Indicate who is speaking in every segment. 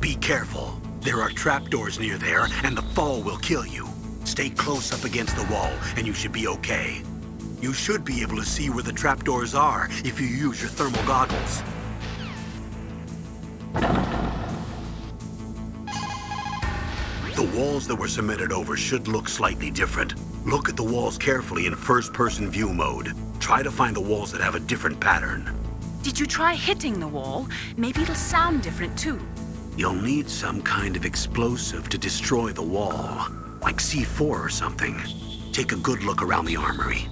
Speaker 1: Be careful. There are trapdoors near there, and the fall will kill you. Stay close up against the wall, and you should be okay. You should be able to see where the trapdoors are if you use your thermal goggles. The walls that were cemented over should look slightly different. Look at the walls carefully in first-person view mode. Try to find the walls that have a different pattern.
Speaker 2: Did you try hitting the wall? Maybe it'll sound different too.
Speaker 1: You'll need some kind of explosive to destroy the wall, like C4 or something. Take a good look around the armory.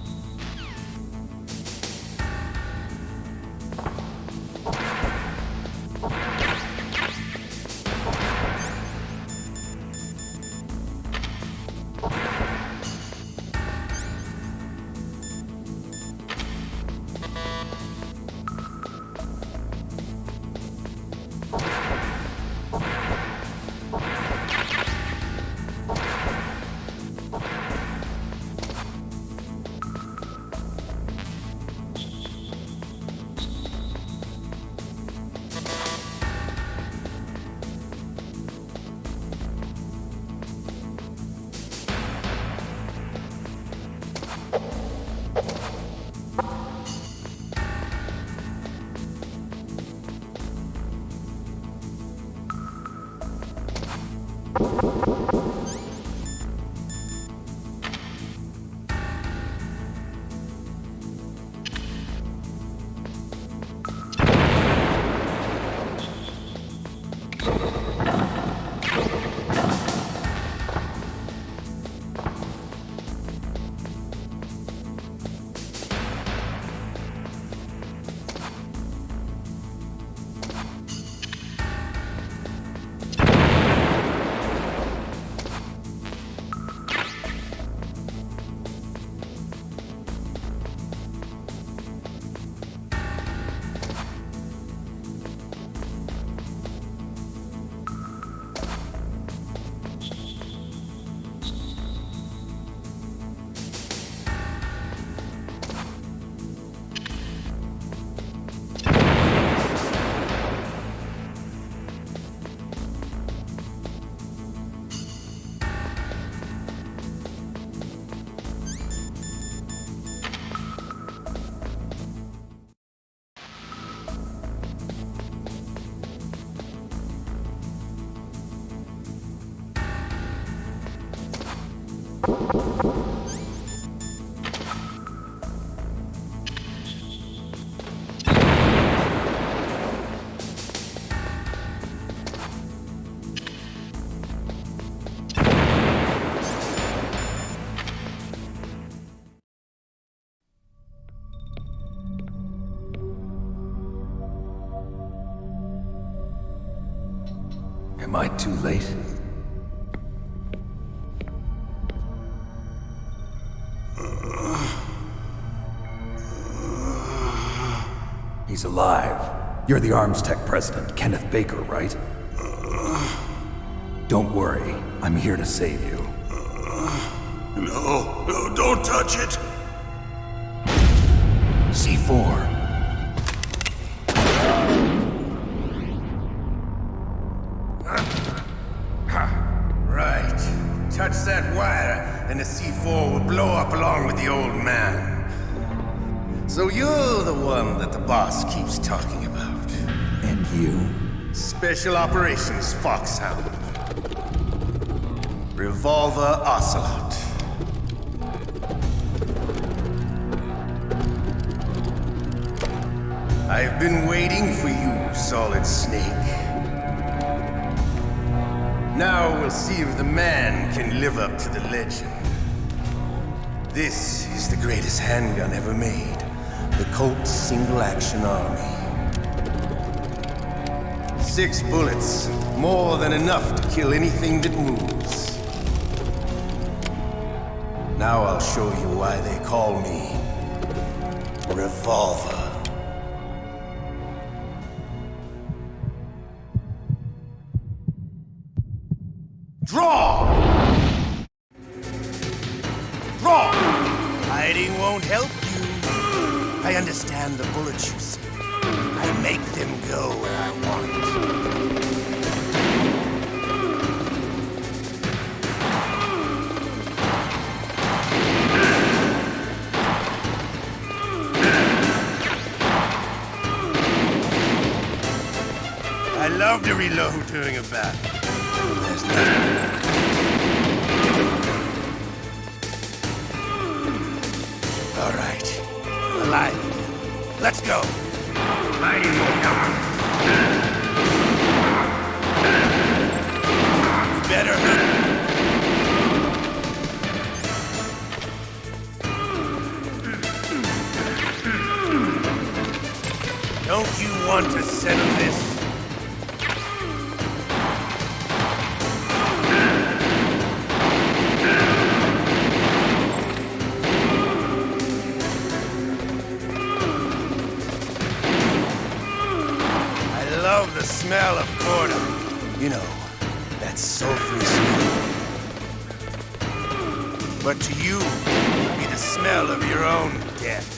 Speaker 3: Am I too late? He's alive. You're the Arms Tech president, Kenneth Baker, right? Don't worry. I'm here to save you.
Speaker 1: No, don't touch it!
Speaker 3: C4.
Speaker 4: Right. Touch that wire, and the C4 will blow up along with the old man. So you're the one that the boss keeps talking about.
Speaker 3: And you?
Speaker 4: Special Operations Foxhound. Revolver Ocelot. I've been waiting for you, Solid Snake. Now we'll see if the man can live up to the legend. This is the greatest handgun ever made. The Colt Single Action Army. 6 bullets, more than enough to kill anything that moves. Now I'll show you why they call me Revolver. Draw! Draw! Hiding won't help you. I understand the bullets you see. I make them go where I want. love to reload during a battle. There's nothing. All right. Alive. Let's go. You better. Don't you want to settle this? I love the smell of boredom. You know, that sulfurous smell. But to you, it'll be the smell of your own death.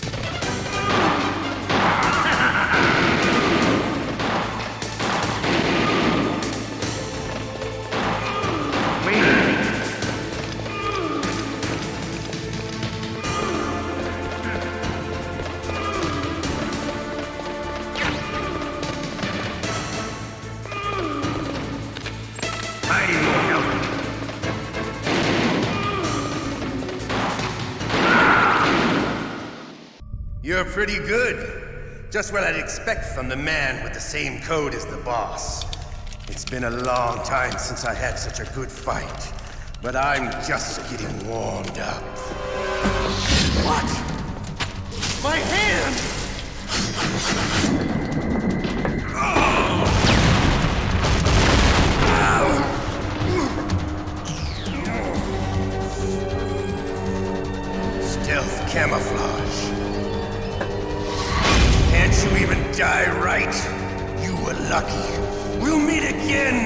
Speaker 4: You're pretty good. Just what I'd expect from the man with the same code as the boss. It's been a long time since I had such a good fight, but I'm just getting warmed up. What? My hand! Stealth camouflage. Can't you even die right? You were lucky. We'll meet again!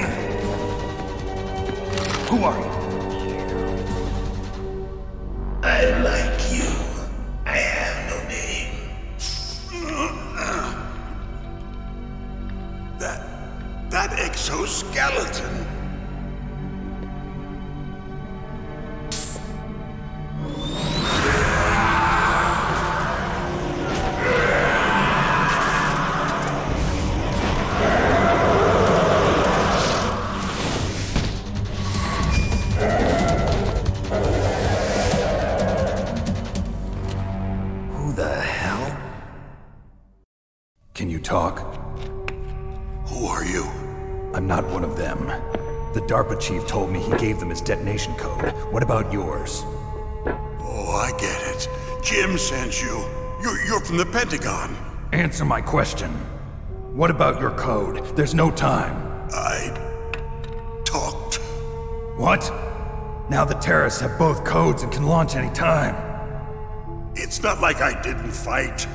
Speaker 4: Who are you? I like you. I have no name.
Speaker 1: That exoskeleton.
Speaker 3: Can you talk?
Speaker 1: Who are you?
Speaker 3: I'm not one of them. The DARPA chief told me he gave them his detonation code. What about yours?
Speaker 1: Oh, I get it. Jim sent you. You're from the Pentagon.
Speaker 3: Answer my question. What about your code? There's no time.
Speaker 1: I talked.
Speaker 3: What? Now the terrorists have both codes and can launch any time.
Speaker 1: It's not like I didn't fight.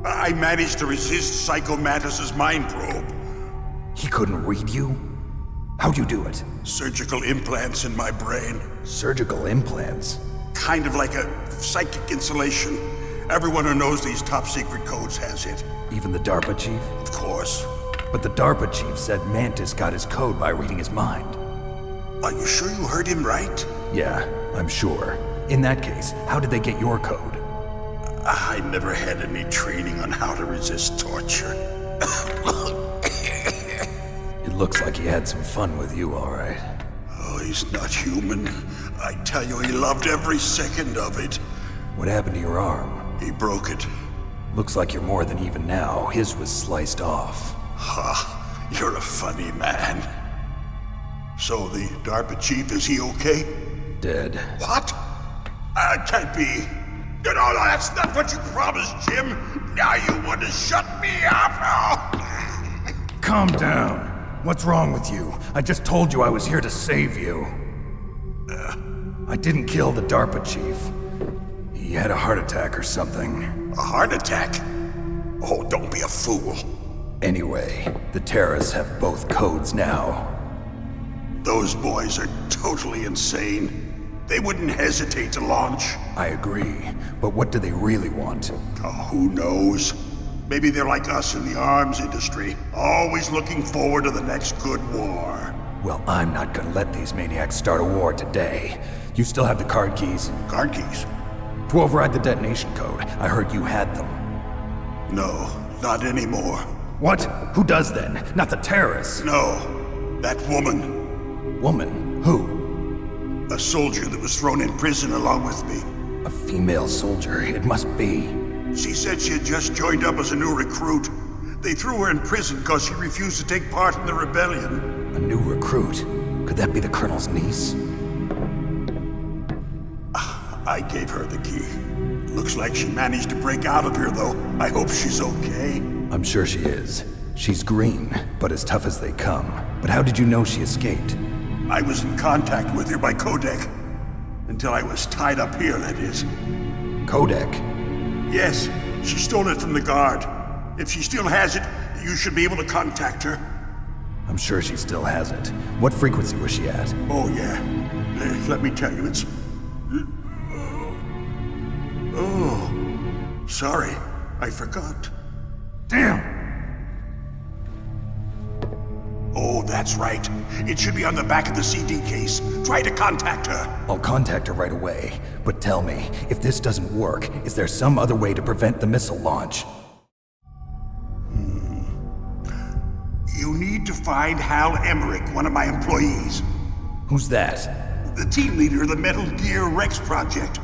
Speaker 1: I managed to resist Psycho Mantis's mind probe.
Speaker 3: He couldn't read you? How'd you do it?
Speaker 1: Surgical implants in my brain.
Speaker 3: Surgical implants?
Speaker 1: Kind of like a psychic insulation. Everyone who knows these top secret codes has it.
Speaker 3: Even the DARPA chief?
Speaker 1: Of course.
Speaker 3: But the DARPA chief said Mantis got his code by reading his mind.
Speaker 1: Are you sure you heard him right?
Speaker 3: Yeah, I'm sure. In that case, how did they get your code?
Speaker 1: I never had any training on how to resist torture.
Speaker 3: It looks like he had some fun with you, all right.
Speaker 1: Oh, he's not human. I tell you, he loved every second of it.
Speaker 3: What happened to your arm?
Speaker 1: He broke it.
Speaker 3: Looks like you're more than even now. His was sliced off.
Speaker 1: Ha, you're a funny man. So the DARPA chief, is he okay?
Speaker 3: Dead.
Speaker 1: What? Can't be. No, that's not what you promised, Jim. Now you want to shut me up?
Speaker 3: Calm down. What's wrong with you? I just told you I was here to save you. I didn't kill the DARPA chief. He had a heart attack or something.
Speaker 1: A heart attack? Oh, don't be a fool.
Speaker 3: Anyway, the terrorists have both codes now.
Speaker 1: Those boys are totally insane. They wouldn't hesitate to launch.
Speaker 3: I agree, but what do they really want?
Speaker 1: Oh, who knows? Maybe they're like us in the arms industry, always looking forward to the next good war.
Speaker 3: Well, I'm not gonna let these maniacs start a war today. You still have the card keys?
Speaker 1: Card keys?
Speaker 3: To override the detonation code. I heard you had them.
Speaker 1: No, not anymore.
Speaker 3: What? Who does then? Not the terrorists.
Speaker 1: No, that woman.
Speaker 3: Woman? Who?
Speaker 1: A soldier that was thrown in prison along with me.
Speaker 3: A female soldier. It must be.
Speaker 1: She said she had just joined up as a new recruit. They threw her in prison because she refused to take part in the rebellion.
Speaker 3: A new recruit? Could that be the Colonel's niece?
Speaker 1: I gave her the key. Looks like she managed to break out of here, though. I hope she's okay.
Speaker 3: I'm sure she is. She's green, but as tough as they come. But how did you know she escaped?
Speaker 1: I was in contact with her by codec. Until I was tied up here, that is.
Speaker 3: Codec?
Speaker 1: Yes, she stole it from the guard. If she still has it, you should be able to contact her.
Speaker 3: I'm sure she still has it. What frequency was she at?
Speaker 1: Oh, yeah. Let me tell you, it's... Oh, sorry. I forgot.
Speaker 3: Damn!
Speaker 1: Oh, that's right. It should be on the back of the CD case. Try to contact her.
Speaker 3: I'll contact her right away. But tell me, if this doesn't work, is there some other way to prevent the missile launch?
Speaker 1: You need to find Hal Emmerich, one of my employees.
Speaker 3: Who's that?
Speaker 1: The team leader of the Metal Gear Rex project.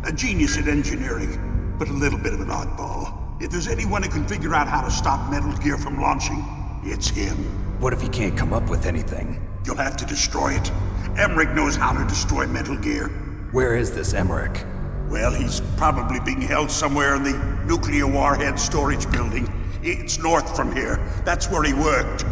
Speaker 1: A genius at engineering, but a little bit of an oddball. If there's anyone who can figure out how to stop Metal Gear from launching, it's him.
Speaker 3: What if he can't come up with anything?
Speaker 1: You'll have to destroy it. Emmerich knows how to destroy Metal Gear.
Speaker 3: Where is this Emmerich?
Speaker 1: Well, he's probably being held somewhere in the nuclear warhead storage building. It's north from here. That's where he worked.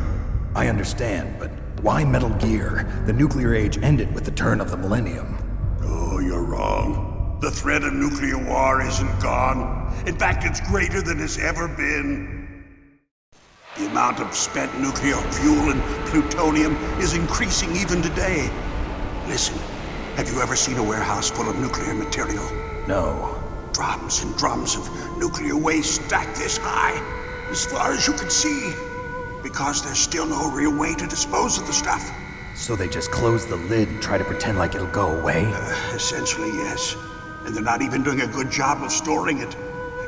Speaker 3: I understand, but why Metal Gear? The nuclear age ended with the turn of the millennium.
Speaker 1: Oh, you're wrong. The threat of nuclear war isn't gone. In fact, it's greater than it's ever been. The amount of spent nuclear fuel and plutonium is increasing even today. Listen, have you ever seen a warehouse full of nuclear material?
Speaker 3: No.
Speaker 1: Drums and drums of nuclear waste stacked this high, as far as you can see. Because there's still no real way to dispose of the stuff.
Speaker 3: So they just close the lid and try to pretend like it'll go away?
Speaker 1: Essentially, yes. And they're not even doing a good job of storing it.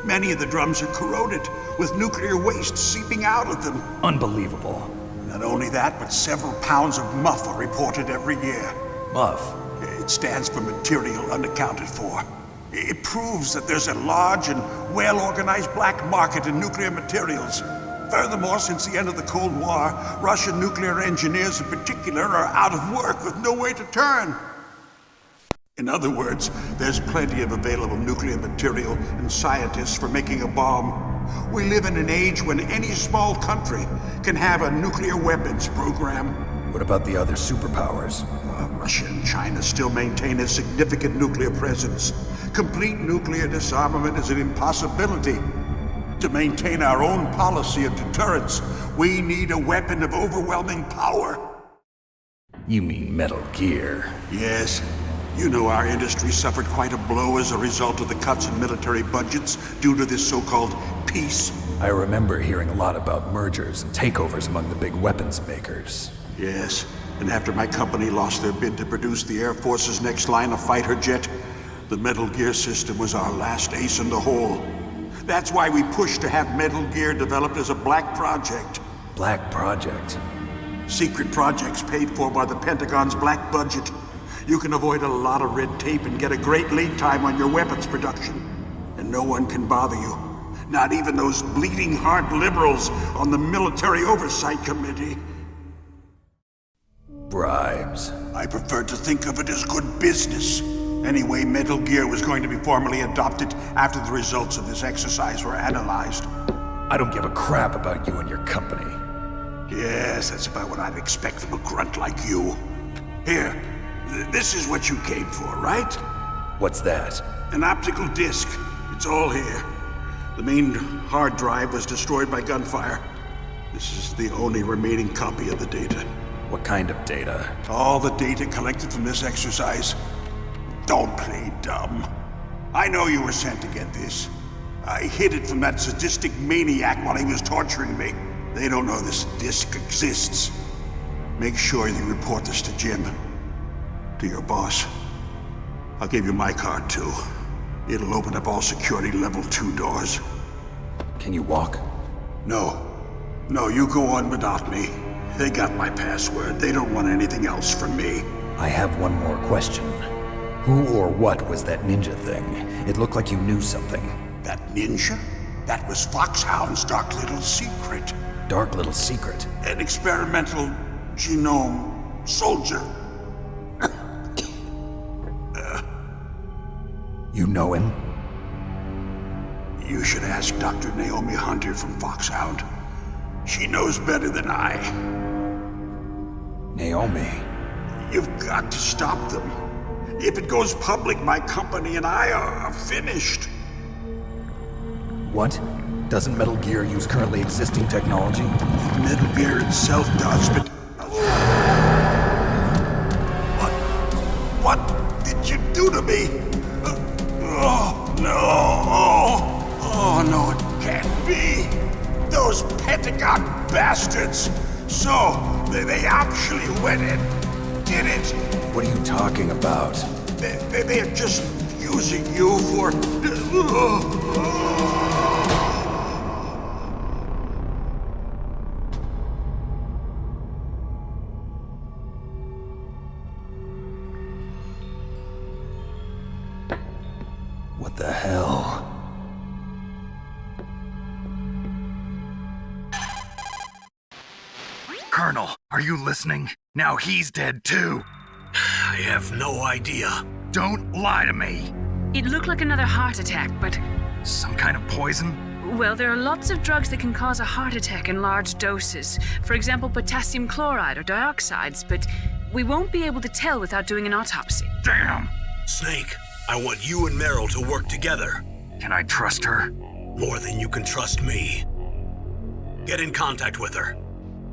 Speaker 1: Many of the drums are corroded, with nuclear waste seeping out of them.
Speaker 3: Unbelievable.
Speaker 1: Not only that, but several pounds of MUF are reported every year.
Speaker 3: MUF?
Speaker 1: It stands for material unaccounted for. It proves that there's a large and well-organized black market in nuclear materials. Furthermore, since the end of the Cold War, Russian nuclear engineers in particular are out of work with no way to turn. In other words, there's plenty of available nuclear material and scientists for making a bomb. We live in an age when any small country can have a nuclear weapons program.
Speaker 3: What about the other superpowers?
Speaker 1: Russia and China still maintain a significant nuclear presence. Complete nuclear disarmament is an impossibility. To maintain our own policy of deterrence, we need a weapon of overwhelming power.
Speaker 3: You mean Metal Gear?
Speaker 1: Yes. You know our industry suffered quite a blow as a result of the cuts in military budgets due to this so-called peace.
Speaker 3: I remember hearing a lot about mergers and takeovers among the big weapons makers.
Speaker 1: Yes, and after my company lost their bid to produce the Air Force's next line of fighter jet, the Metal Gear system was our last ace in the hole. That's why we pushed to have Metal Gear developed as a black project.
Speaker 3: Black project?
Speaker 1: Secret projects paid for by the Pentagon's black budget. You can avoid a lot of red tape and get a great lead time on your weapons production. And no one can bother you. Not even those bleeding heart liberals on the Military Oversight Committee.
Speaker 3: Bribes.
Speaker 1: I prefer to think of it as good business. Anyway, Metal Gear was going to be formally adopted after the results of this exercise were analyzed.
Speaker 3: I don't give a crap about you and your company.
Speaker 1: Yes, that's about what I'd expect from a grunt like you. Here, this is what you came for, right?
Speaker 3: What's that?
Speaker 1: An optical disc. It's all here. The main hard drive was destroyed by gunfire. This is the only remaining copy of the data.
Speaker 3: What kind of data?
Speaker 1: All the data collected from this exercise. Don't play dumb. I know you were sent to get this. I hid it from that sadistic maniac while he was torturing me. They don't know this disc exists. Make sure you report this to Jim. To your boss. I'll give you my card too. It'll open up all security level 2 doors.
Speaker 3: Can you walk?
Speaker 1: No.
Speaker 5: No, you go on without me. They got my password. They don't want anything else from me.
Speaker 3: I have one more question. Who or what was that ninja thing? It looked like you knew something.
Speaker 5: That ninja? That was Foxhound's dark little secret.
Speaker 3: Dark little secret.
Speaker 5: An experimental genome soldier.
Speaker 3: You know him?
Speaker 5: You should ask Dr. Naomi Hunter from Foxhound. She knows better than I.
Speaker 3: Naomi.
Speaker 5: You've got to stop them. If it goes public, my company and I are finished.
Speaker 3: What? Doesn't Metal Gear use currently existing technology?
Speaker 5: Metal Gear itself does, but... What did you do to me? Oh, no! Oh, no, it can't be! Those Pentagon bastards! So, they actually went and did it!
Speaker 3: What are you talking about?
Speaker 5: They're just using you for...
Speaker 3: What the hell? Colonel, are you listening? Now he's dead too.
Speaker 1: I have no idea.
Speaker 3: Don't lie to me.
Speaker 2: It looked like another heart attack, but,
Speaker 3: Some kind of poison?
Speaker 2: well, there are lots of drugs that can cause a heart attack in large doses. For example, potassium chloride or dioxides, but we won't be able to tell without doing an autopsy.
Speaker 3: Damn!
Speaker 1: Snake, I want you and Meryl to work together.
Speaker 3: Can I trust her?
Speaker 1: More than you can trust me. Get in contact with her.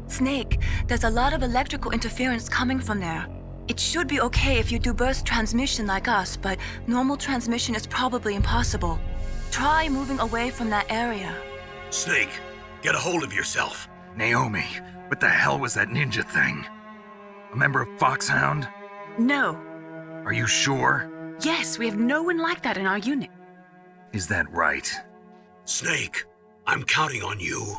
Speaker 6: Snake, there's a lot of electrical interference coming from there. It should be okay if you do burst transmission like us, but normal transmission is probably impossible. Try moving away from that area.
Speaker 1: Snake, get a hold of yourself.
Speaker 3: Naomi, what the hell was that ninja thing? A member of Foxhound?
Speaker 2: No.
Speaker 3: Are you sure?
Speaker 2: Yes, we have no one like that in our unit.
Speaker 3: Is that right?
Speaker 1: Snake, I'm counting on you.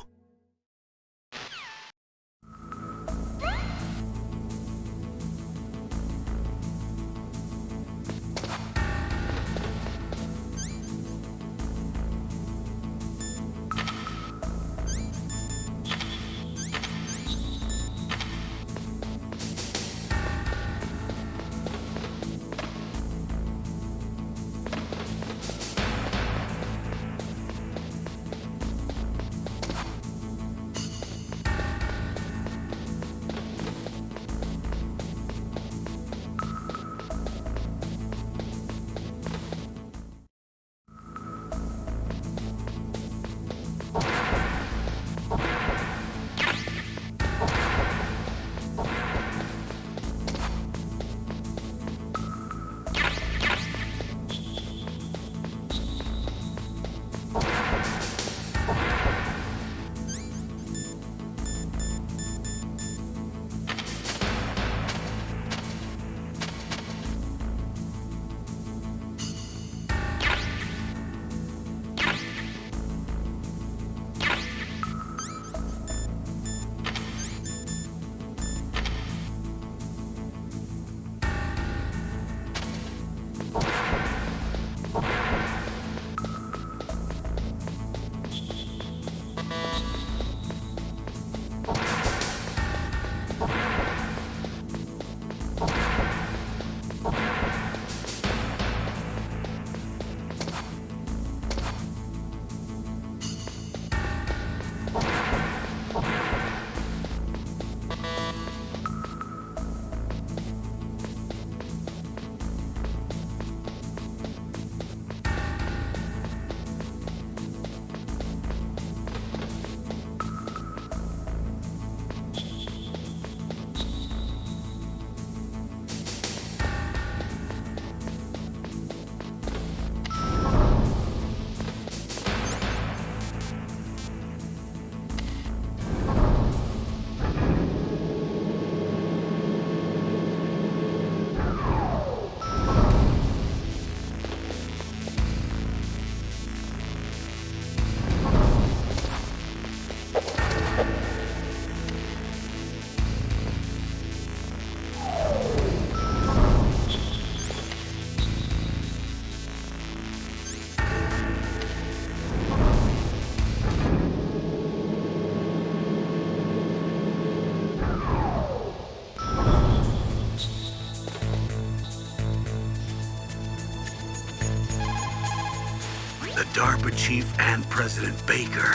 Speaker 1: The DARPA chief and President Baker.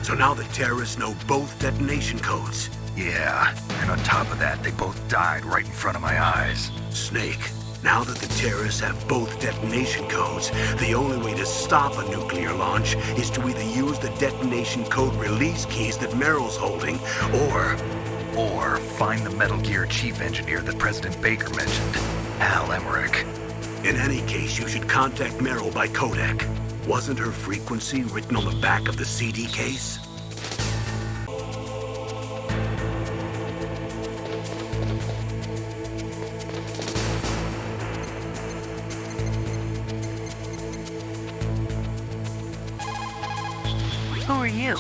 Speaker 1: So now the terrorists know both detonation codes.
Speaker 3: Yeah, and on top of that, they both died right in front of my eyes.
Speaker 1: Snake, now that the terrorists have both detonation codes, the only way to stop a nuclear launch is to either use the detonation code release keys that Meryl's holding,
Speaker 3: Or find the Metal Gear chief engineer that President Baker mentioned, Al Emmerich.
Speaker 1: in any case, you should contact Meryl by codec. Wasn't her frequency written on the back of the CD case?
Speaker 6: Who are you?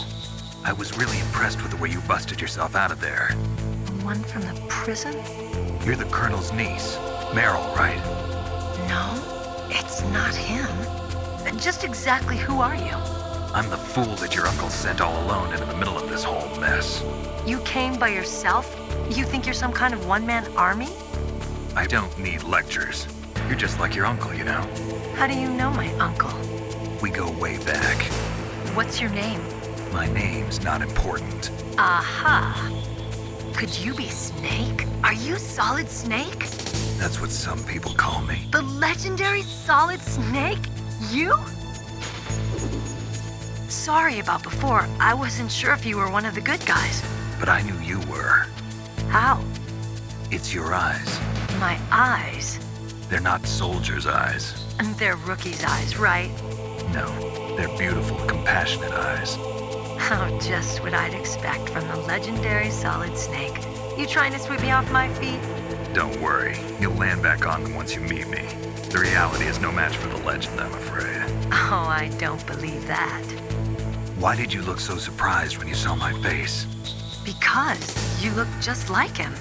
Speaker 3: I was really impressed with the way you busted yourself out of there.
Speaker 6: The one from the prison?
Speaker 3: You're the Colonel's niece, Meryl, right?
Speaker 6: No, it's not him. Just exactly who are you?
Speaker 3: I'm the fool that your uncle sent all alone into the middle of this whole mess.
Speaker 6: You came by yourself? You think you're some kind of one-man army?
Speaker 3: I don't need lectures. You're just like your uncle, you know?
Speaker 6: How do you know my uncle?
Speaker 3: We go way back.
Speaker 6: What's your name?
Speaker 3: My name's not important.
Speaker 6: Aha. Could you be Snake? Are you Solid Snake?
Speaker 3: That's what some people call me.
Speaker 6: The legendary Solid Snake? You? Sorry about before. I wasn't sure if you were one of the good guys.
Speaker 3: But I knew you were.
Speaker 6: How?
Speaker 3: It's your eyes.
Speaker 6: My eyes.
Speaker 3: They're not soldiers' eyes.
Speaker 6: And they're rookies' eyes, right?
Speaker 3: No, they're beautiful, compassionate eyes.
Speaker 6: Oh, just what I'd expect from the legendary Solid Snake. You trying to sweep me off my feet?
Speaker 3: Don't worry, you'll land back on them once you meet me. The reality is no match for the legend, I'm afraid.
Speaker 6: Oh, I don't believe that.
Speaker 3: Why did you look so surprised when you saw my face?
Speaker 6: Because you look just like him.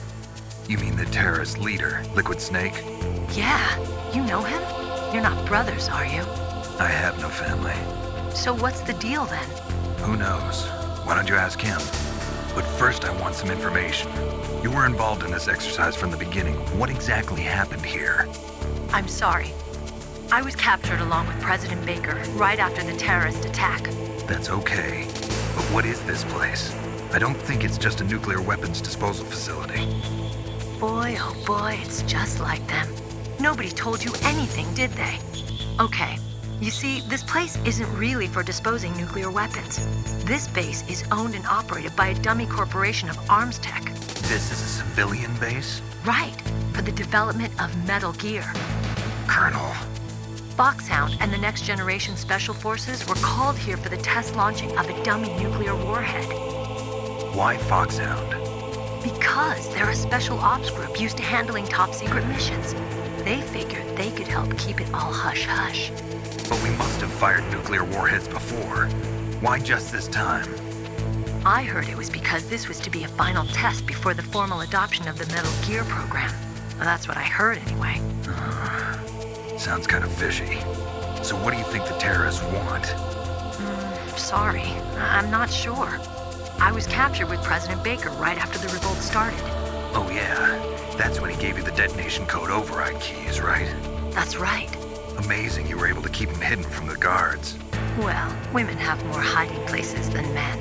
Speaker 3: You mean the terrorist leader, Liquid Snake?
Speaker 6: Yeah, you know him? You're not brothers, are you?
Speaker 3: I have no family.
Speaker 6: So what's the deal then?
Speaker 3: Who knows? Why don't you ask him? But first I want some information. You were involved in this exercise from the beginning. What exactly happened here?
Speaker 6: I'm sorry. I was captured along with President Baker right after the terrorist attack.
Speaker 3: That's okay. But what is this place? I don't think it's just a nuclear weapons disposal facility.
Speaker 6: Boy, oh boy, it's just like them. Nobody told you anything, did they? Okay, you see, this place isn't really for disposing nuclear weapons. This base is owned and operated by a dummy corporation of arms tech.
Speaker 3: This is a civilian base?
Speaker 6: Right, for the development of Metal Gear.
Speaker 3: Colonel.
Speaker 6: Foxhound and the Next Generation Special Forces were called here for the test launching of a dummy nuclear warhead.
Speaker 3: Why Foxhound?
Speaker 6: Because they're a special ops group used to handling top-secret missions. They figured they could help keep it all hush-hush.
Speaker 3: But we must have fired nuclear warheads before. Why just this time?
Speaker 6: I heard it was because this was to be a final test before the formal adoption of the Metal Gear program. Well, that's what I heard anyway.
Speaker 3: Sounds kind of fishy. So what do you think the terrorists want?
Speaker 6: Sorry, I'm not sure. I was captured with President Baker right after the revolt started.
Speaker 3: Oh yeah, that's when he gave you the detonation code override keys, right?
Speaker 6: That's right.
Speaker 3: Amazing you were able to keep him hidden from the guards.
Speaker 6: Well, women have more hiding places than men.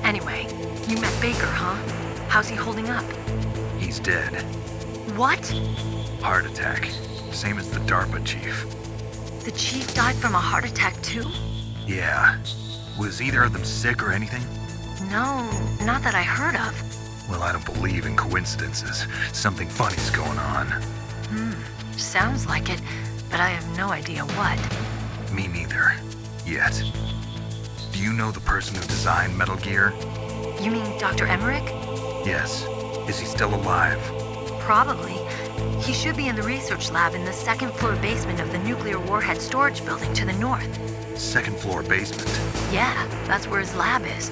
Speaker 6: Anyway, you met Baker, huh? How's he holding up?
Speaker 3: He's dead.
Speaker 6: What?
Speaker 3: Heart attack. Same as the DARPA chief.
Speaker 6: The chief died from a heart attack too?
Speaker 3: Yeah. Was either of them sick or anything?
Speaker 6: No, not that I heard of.
Speaker 3: Well, I don't believe in coincidences. Something funny's going on.
Speaker 6: Sounds like it, but I have no idea what.
Speaker 3: Me neither. Yet. Do you know the person who designed Metal Gear?
Speaker 6: You mean Dr. Emmerich?
Speaker 3: Yes. Is he still alive?
Speaker 6: Probably. He should be in the research lab in the second floor basement of the nuclear warhead storage building to the north.
Speaker 3: Second floor basement.
Speaker 6: Yeah, that's where his lab is.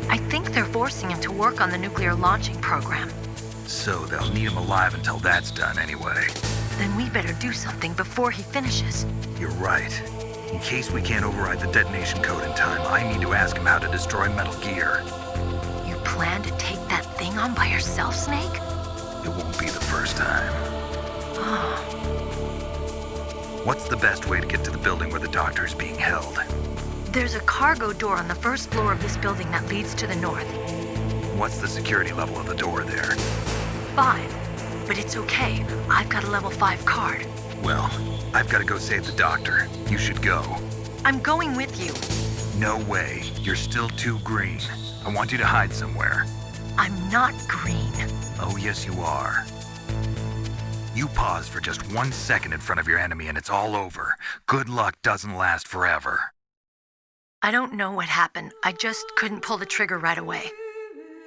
Speaker 6: I think they're forcing him to work on the nuclear launching program.
Speaker 3: So they'll need him alive until that's done anyway.
Speaker 6: Then we better do something before he finishes.
Speaker 3: You're right. In case we can't override the detonation code in time, I need to ask him how to destroy Metal Gear.
Speaker 6: You plan to take that thing on by yourself, Snake?
Speaker 3: It won't be the first time. What's the best way to get to the building where the doctor is being held?
Speaker 6: There's a cargo door on the first floor of this building that leads to the north.
Speaker 3: What's the security level of the door there?
Speaker 6: 5. But it's okay. I've got a level 5 card.
Speaker 3: Well, I've got to go save the doctor. You should go.
Speaker 6: I'm going with you.
Speaker 3: No way. You're still too green. I want you to hide somewhere.
Speaker 6: I'm not green.
Speaker 3: Oh, yes, you are. You pause for just 1 second in front of your enemy and it's all over. Good luck doesn't last forever.
Speaker 6: I don't know what happened. I just couldn't pull the trigger right away.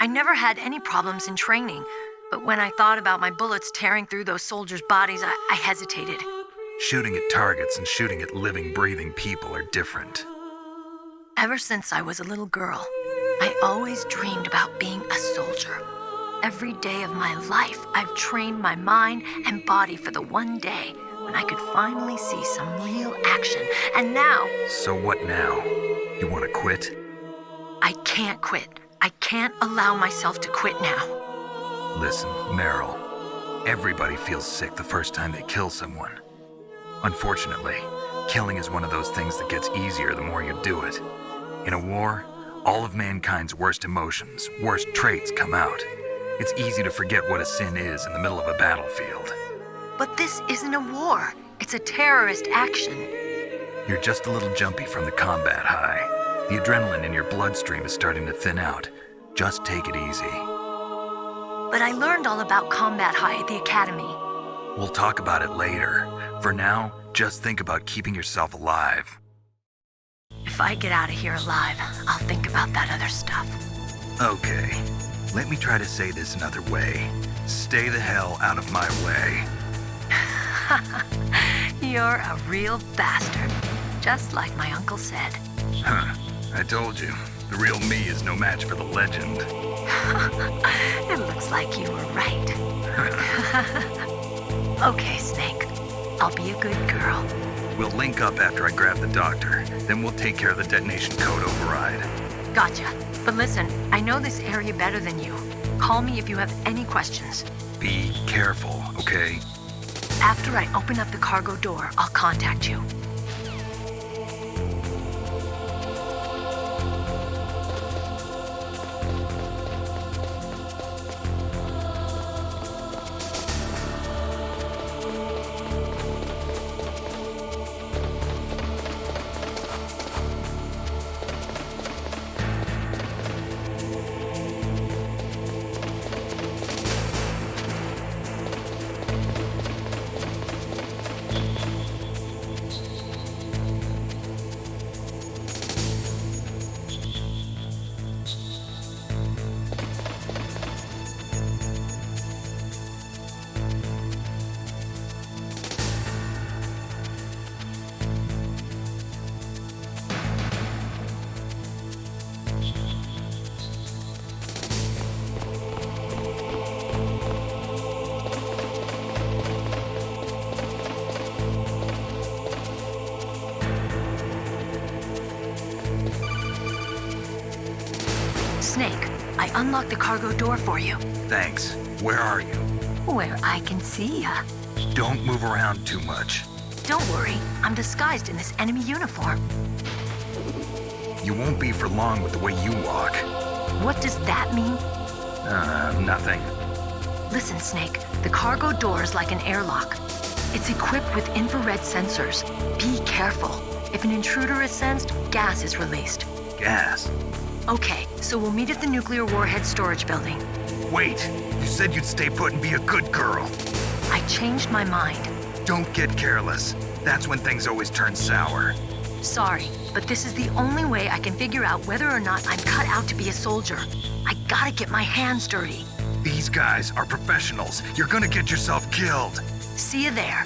Speaker 6: I never had any problems in training, but when I thought about my bullets tearing through those soldiers' bodies, I hesitated.
Speaker 3: Shooting at targets and shooting at living, breathing people are different.
Speaker 6: Ever since I was a little girl, I always dreamed about being a soldier. Every day of my life, I've trained my mind and body for the one day when I could finally see some real action. And now...
Speaker 3: So what now? You want to quit?
Speaker 6: I can't quit. I can't allow myself to quit now.
Speaker 3: Listen, Meryl. Everybody feels sick the first time they kill someone. Unfortunately, killing is one of those things that gets easier the more you do it. In a war, all of mankind's worst emotions, worst traits come out. It's easy to forget what a sin is in the middle of a battlefield.
Speaker 6: But this isn't a war. It's a terrorist action.
Speaker 3: You're just a little jumpy from the combat high. The adrenaline in your bloodstream is starting to thin out. Just take it easy.
Speaker 6: But I learned all about combat high at the academy.
Speaker 3: We'll talk about it later. For now, just think about keeping yourself alive.
Speaker 6: If I get out of here alive, I'll think about that other stuff.
Speaker 3: Okay, let me try to say this another way. Stay the hell out of my way.
Speaker 6: You're a real bastard, just like my uncle said.
Speaker 3: Huh, I told you. The real me is no match for the legend.
Speaker 6: It looks like you were right. Okay, Snake. I'll be a good girl.
Speaker 3: We'll link up after I grab the doctor. Then we'll take care of the detonation code override.
Speaker 6: Gotcha. But listen, I know this area better than you. Call me if you have any questions.
Speaker 3: Be careful, okay?
Speaker 6: After I open up the cargo door, I'll contact you. Snake, I unlocked the cargo door for you.
Speaker 3: Thanks. Where are you?
Speaker 6: Where I can see ya.
Speaker 3: Don't move around too much.
Speaker 6: Don't worry, I'm disguised in this enemy uniform.
Speaker 3: You won't be for long with the way you walk.
Speaker 6: What does that mean?
Speaker 3: Nothing.
Speaker 6: Listen, Snake, the cargo door is like an airlock. It's equipped with infrared sensors. Be careful. If an intruder is sensed, gas is released.
Speaker 3: Gas?
Speaker 6: Okay, so we'll meet at the nuclear warhead storage building.
Speaker 3: Wait, you said you'd stay put and be a good girl.
Speaker 6: I changed my mind.
Speaker 3: Don't get careless. That's when things always turn sour.
Speaker 6: Sorry, but this is the only way I can figure out whether or not I'm cut out to be a soldier. I gotta get my hands dirty.
Speaker 3: These guys are professionals. You're gonna get yourself killed.
Speaker 6: See you there.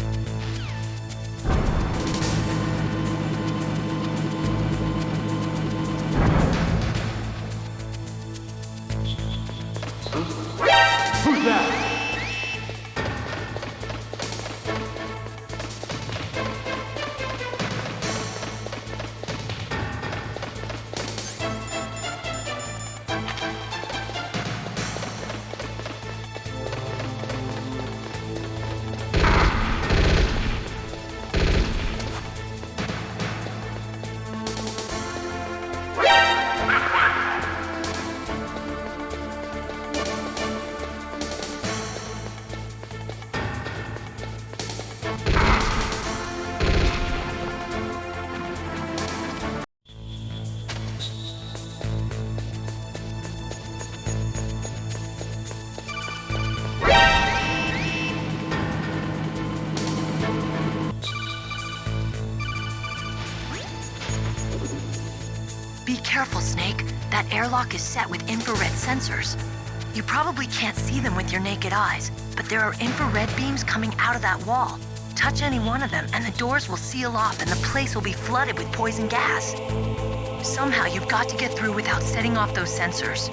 Speaker 6: careful, Snake. That airlock is set with infrared sensors. You probably can't see them with your naked eyes, but there are infrared beams coming out of that wall. Touch any one of them, and the doors will seal off and the place will be flooded with poison gas. Somehow you've got to get through without setting off those sensors.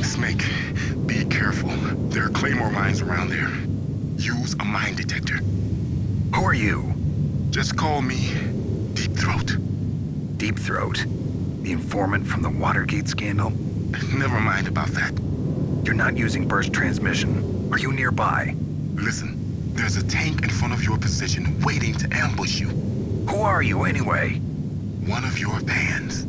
Speaker 5: Snake, be careful. There are Claymore mines around there. Use a mine detector.
Speaker 3: Who are you?
Speaker 5: Just call me Deep Throat.
Speaker 3: Deep Throat? The informant from the Watergate scandal?
Speaker 5: Never mind about that.
Speaker 3: You're not using burst transmission. Are you nearby?
Speaker 5: Listen, there's a tank in front of your position waiting to ambush you.
Speaker 3: Who are you anyway?
Speaker 5: One of your fans.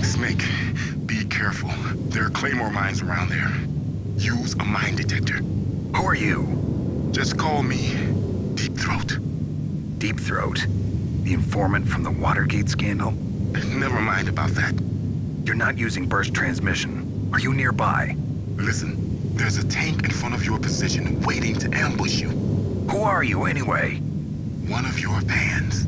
Speaker 5: Snake, be careful. There are Claymore mines around there. Use a mine detector.
Speaker 3: Who are you?
Speaker 5: Just call me Deep Throat.
Speaker 3: Deep Throat? The informant from the Watergate scandal?
Speaker 5: Never mind about that.
Speaker 3: You're not using burst transmission. Are you nearby?
Speaker 5: Listen, there's a tank in front of your position waiting to ambush you.
Speaker 3: Who are you anyway?
Speaker 5: One of your fans.